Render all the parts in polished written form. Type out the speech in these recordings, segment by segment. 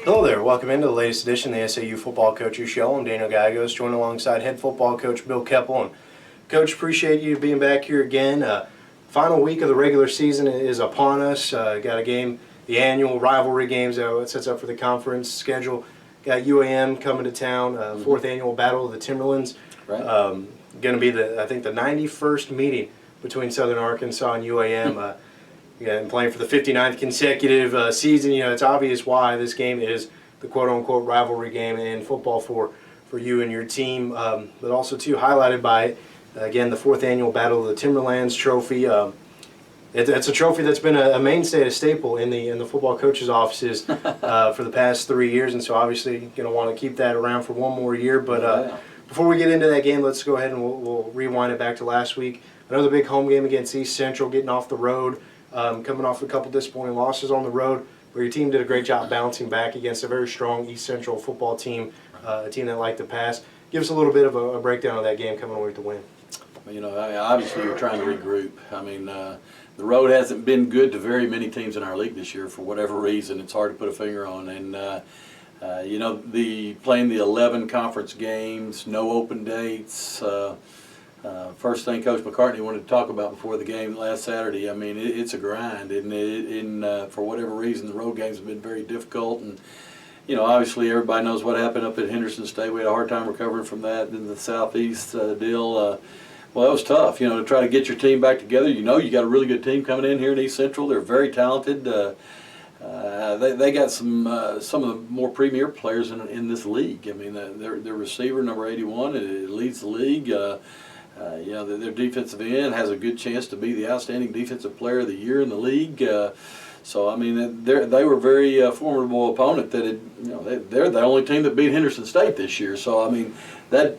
Hello there, welcome into the latest edition of the SAU Football Coaches Show. I'm Daniel Gallegos, joined alongside Head Football Coach Bill Keopple. And Coach, appreciate you being back here again. Final week of the regular season is upon us. Got a game, the annual rivalry games that sets up for the conference schedule. Got UAM coming to town, fourth annual Battle of the Timberlands. Right. Going to be I think the 91st meeting between Southern Arkansas and UAM. And playing for the 59th consecutive season, it's obvious why this game is the quote-unquote rivalry game in football for you and your team, but also, too, highlighted by, again, the fourth annual Battle of the Timberlands trophy. It's a trophy that's been a mainstay, a staple in the football coaches' offices for the past 3 years, and so obviously you're going to want to keep that around for one more year. But before we get into that game, let's go ahead and we'll rewind it back to last week. Another big home game against East Central, getting off the road. Coming off a couple disappointing losses on the road, where your team did a great job bouncing back against a very strong East Central football team, a team that liked to pass. Give us a little bit of a breakdown of that game coming away with the win. Obviously we're trying to regroup. The road hasn't been good to very many teams in our league this year for whatever reason. It's hard to put a finger on. And, playing the 11 conference games, no open dates. First thing Coach McCartney wanted to talk about before the game last Saturday, it's a grind, and for whatever reason, the road games have been very difficult. And, obviously everybody knows what happened up at Henderson State. We had a hard time recovering from that in the Southeast deal. Well, that was tough, to try to get your team back together. You got a really good team coming in here in East Central. They're very talented. They got some of the more premier players in this league. Their receiver, number 81, it leads the league. Their defensive end has a good chance to be the outstanding defensive player of the year in the league. They were a very formidable opponent. They're the only team that beat Henderson State this year. So that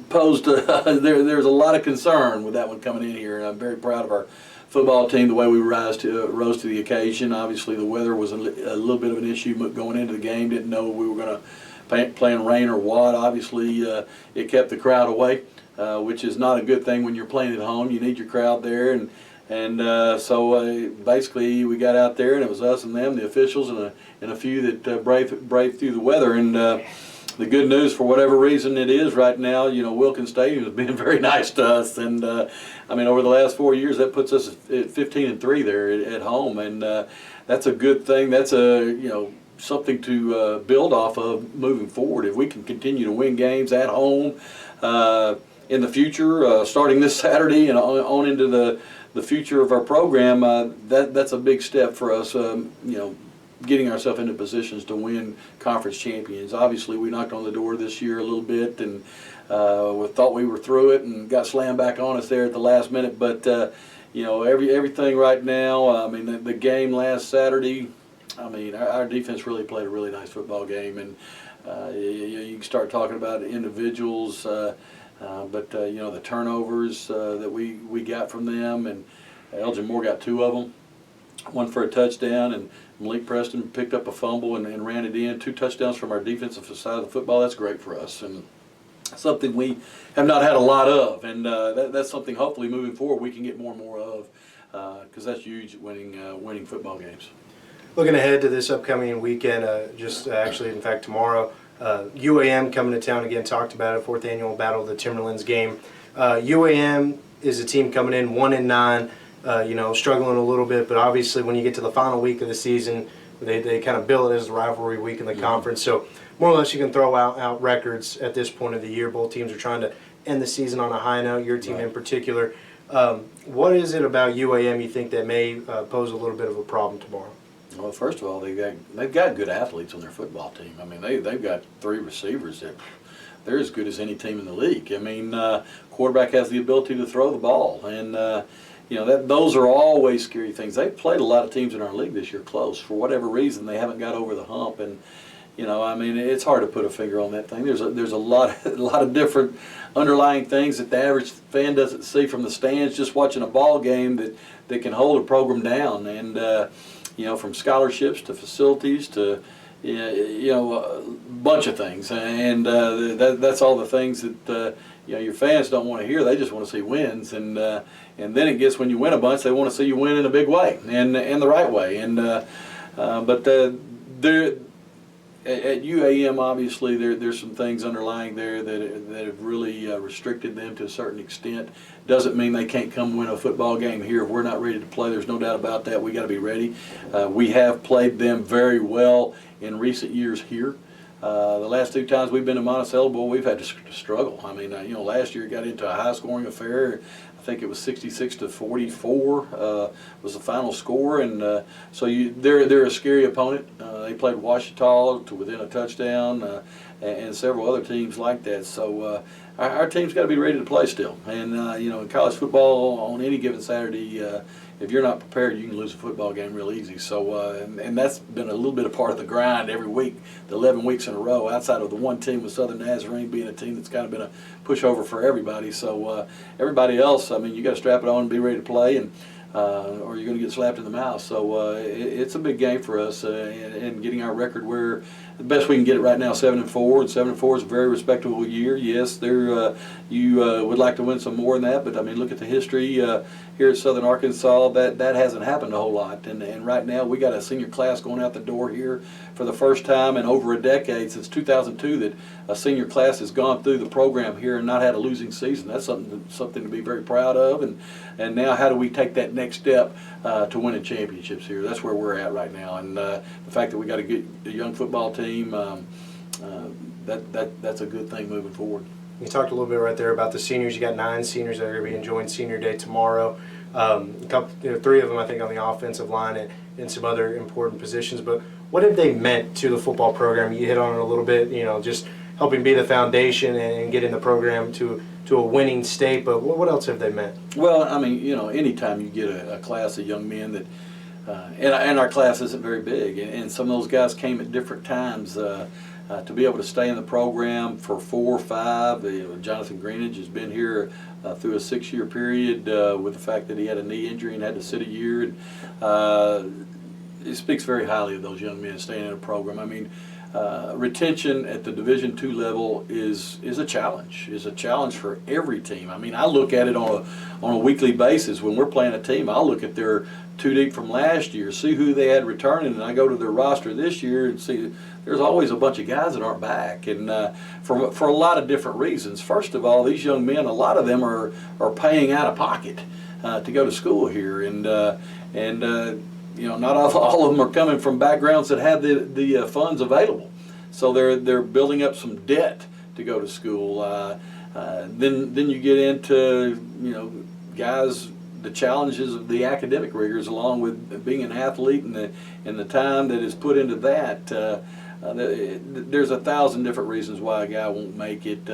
posed there's a lot of concern with that one coming in here, and I'm very proud of our football team, the way we rose to the occasion. Obviously, the weather was a little bit of an issue going into the game. Didn't know we were going to play in rain or what. Obviously, it kept the crowd away. Which is not a good thing when you're playing at home. You need your crowd there, so basically we got out there, and it was us and them, the officials, and a few that braved through the weather. And the good news, for whatever reason it is right now, Wilkins Stadium has been very nice to us, and over the last 4 years that puts us at 15-3 there at home, and that's a good thing. That's something to build off of moving forward. If we can continue to win games at home in the future, starting this Saturday and on into the future of our program, that's a big step for us, getting ourselves into positions to win conference champions. Obviously, we knocked on the door this year a little bit, and we thought we were through it and got slammed back on us there at the last minute. But, everything right now, the game last Saturday, our defense really played a really nice football game, and you can start talking about individuals, but the turnovers that we got from them, and Elgin Moore got 2 of them, one for a touchdown, and Malik Preston picked up a fumble and ran it in. 2 touchdowns from our defensive side of the football. That's great for us, and something we have not had a lot of, and that's something hopefully moving forward we can get more and more of, because that's huge at winning football games. Looking ahead to this upcoming weekend, in fact tomorrow, UAM coming to town again, talked about it, 4th annual Battle of the Timberlands game. UAM is a team coming in 1-9, struggling a little bit, but obviously when you get to the final week of the season, they kind of bill it as the rivalry week in the conference. So more or less you can throw out records at this point of the year. Both teams are trying to end the season on a high note, your team in particular. What is it about UAM you think that may pose a little bit of a problem tomorrow? Well, first of all, they've got good athletes on their football team. They've got 3 receivers that they're as good as any team in the league. Quarterback has the ability to throw the ball, and those are always scary things. They've played a lot of teams in our league this year close. For whatever reason, they haven't got over the hump, and it's hard to put a finger on that thing. There's a lot of different underlying things that the average fan doesn't see from the stands just watching a ball game that can hold a program down, and from scholarships to facilities to a bunch of things, and that's all the things that your fans don't want to hear. They just want to see wins, and then it gets when you win a bunch, they want to see you win in a big way and the right way, but at UAM, obviously, there's some things underlying there that have really restricted them to a certain extent. Doesn't mean they can't come win a football game here. If we're not ready to play, there's no doubt about that. We got to be ready. We have played them very well in recent years here. The last 2 times we've been to Monticello, boy, we've had to struggle. I mean, last year it got into a high-scoring affair. I think it was 66-44 was the final score, and so they're a scary opponent. They played Ouachita to within a touchdown, and several other teams like that. So our team's got to be ready to play still. And in college football, on any given Saturday, if you're not prepared, you can lose a football game real easy. So and that's been a little bit of part of the grind every week, the 11 weeks in a row. Outside of the one team with Southern Nazarene being a team that's kind of been a pushover for everybody. So everybody else, I mean, you got to strap it on and be ready to play, and or you're going to get slapped in the mouth. So it's a big game for us, and getting our record where the best we can get it right now, 7-4, and 7-4 is a very respectable year. Yes, you would like to win some more than that, but I mean, look at the history here at Southern Arkansas. That hasn't happened a whole lot, and right now we got a senior class going out the door here for the first time in over a decade, since 2002, that a senior class has gone through the program here and not had a losing season. That's something to be very proud of, and now how do we take that next step to winning championships here? That's where we're at right now, and the fact that we got a young football team, that's a good thing moving forward. You talked a little bit right there about the seniors. You got 9 seniors that are going to be enjoying Senior Day tomorrow. A couple, 3 of them, I think, on the offensive line and some other important positions. But what have they meant to the football program? You hit on it a little bit. Just helping be the foundation and getting the program to a winning state. But what else have they meant? Well, I mean, anytime you get a class of young men that, and our class isn't very big, and some of those guys came at different times. To be able to stay in the program for 4 or 5, Jonathan Greenidge has been here through a 6-year period with the fact that he had a knee injury and had to sit a year. And it speaks very highly of those young men staying in a program. I mean, retention at the Division II level is a challenge. Is a challenge for every team. I mean, I look at it on a weekly basis. When we're playing a team, I'll look at their 2 deep from last year, see who they had returning, and I go to their roster this year and see there's always a bunch of guys that aren't back, and for a lot of different reasons. First of all, these young men, a lot of them are paying out of pocket to go to school here, and not all of them are coming from backgrounds that have the funds available, so they're building up some debt to go to school. Then you get into guys, the challenges of the academic rigors, along with being an athlete and the time that is put into that. There's 1,000 different reasons why a guy won't make it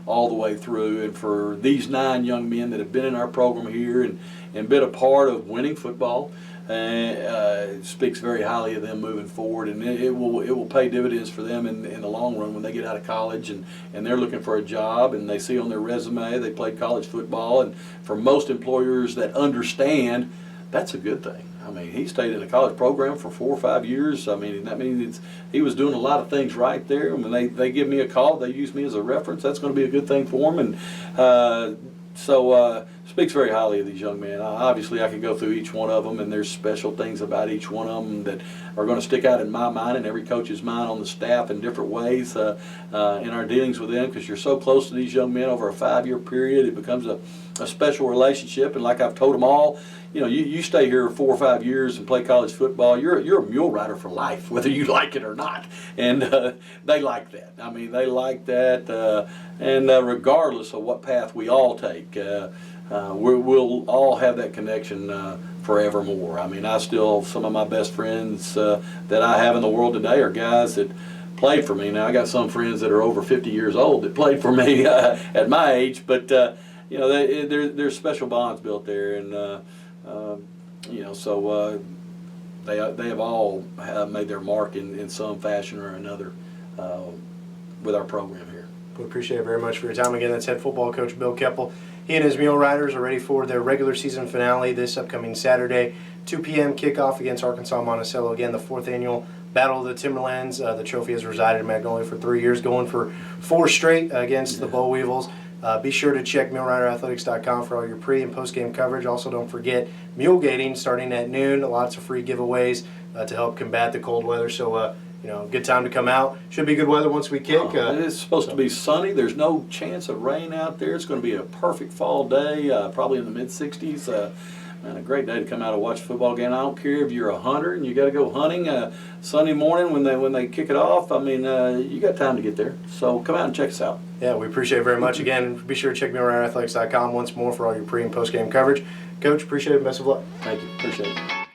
all the way through, and for these 9 young men that have been in our program here and been a part of winning football, it speaks very highly of them moving forward, and it will pay dividends for them in the long run when they get out of college and they're looking for a job and they see on their resume they played college football. And for most employers that understand, that's a good thing. I mean, he stayed in a college program for 4 or 5 years. I mean, that means he was doing a lot of things right there. And when they give me a call, they use me as a reference, that's going to be a good thing for them. And so speaks very highly of these young men. Obviously, I could go through each one of them, and there's special things about each one of them that are going to stick out in my mind and every coach's mind on the staff in different ways in our dealings with them, because you're so close to these young men over a 5-year period. It becomes a special relationship, and like I've told them all, you stay here 4 or 5 years and play college football, you're a mule rider for life, whether you like it or not. And they like that. I mean, they like that, and regardless of what path we all take, we'll all have that connection forevermore. I mean, some of my best friends that I have in the world today are guys that played for me. Now, I got some friends that are over 50 years old that played for me at my age, but there's special bonds built there, and so they have all made their mark in some fashion or another with our program here. We appreciate it very much for your time. Again, that's head football coach Bill Keopple. He and his Mule Riders are ready for their regular season finale this upcoming Saturday, 2 p.m. kickoff against Arkansas Monticello. Again, the 4th annual Battle of the Timberlands. The trophy has resided in Magnolia for 3 years, going for 4 straight against the Boll Weevils. Be sure to check MuleRiderAthletics.com for all your pre- and post-game coverage. Also, don't forget mule gating starting at noon. Lots of free giveaways to help combat the cold weather. So good time to come out. Should be good weather once we kick. It's supposed to be sunny. There's no chance of rain out there. It's going to be a perfect fall day, probably in the mid-60s. And a great day to come out and watch a football game. I don't care if you're a hunter and you got to go hunting Sunday morning when they kick it off. I mean, you got time to get there. So come out and check us out. Yeah, we appreciate it very much. Again, be sure to check me around athletics.com once more for all your pre- and post-game coverage. Coach, appreciate it. Best of luck. Thank you. Appreciate it.